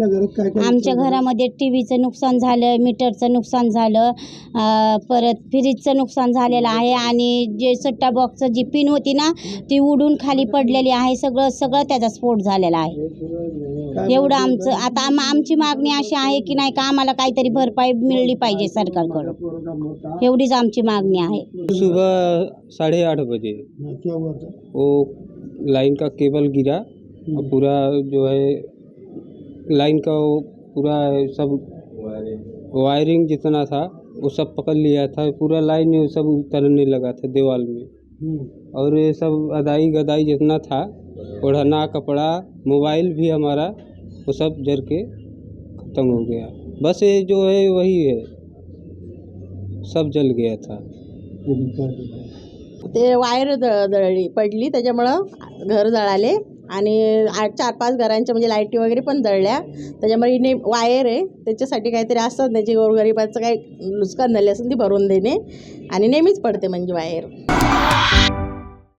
आपल्या घरात काय काय आमच्या घरामध्ये टीव्हीचं नुकसान झालं, मीटरचं नुकसान झालं, परत फ्रीजचं नुकसान झालेलं आहे आणि जे सट्टा बॉक्सचं जी पिन होती ना ती उडून खाली पडलेली आहे. सगळं त्याचा स्फोट झालेला आहे. एवढं आमचं आता आमची मागणी अशी आहे की नाही का आम्हाला काहीतरी भरपाई मिळली पाहिजे सरकारकडून, एवढीच आमची मागणी आहे. सुबह 8:30 बजे क्या हुआ था? वो लाइन का केबल गिरा और पूरा जो है लाइन का वो पूरा सब वायरिंग जितना था वो सब पकड़ लिया था, पूरा लाइन वो सब उतरने लगा था दीवार में। और ये सब अदाई गदाई जितना था, ओढ़ना कपड़ा मोबाइल भी हमारा वो सब जल के ख़त्म हो गया। बस ये जो है वही है, सब जल गया था। ते वायर जळली पडली त्याच्यामुळं घर जळाले आणि 4-5 घरांच्या म्हणजे लाईटी वगैरे पण जळल्या. त्याच्यामुळे वायर आहे त्याच्यासाठी काहीतरी असतं त्याची गोरगरिबाचं काही नुकसान झाले असेल ती भरून देणे आणि नेहमीच पडते म्हणजे वायर.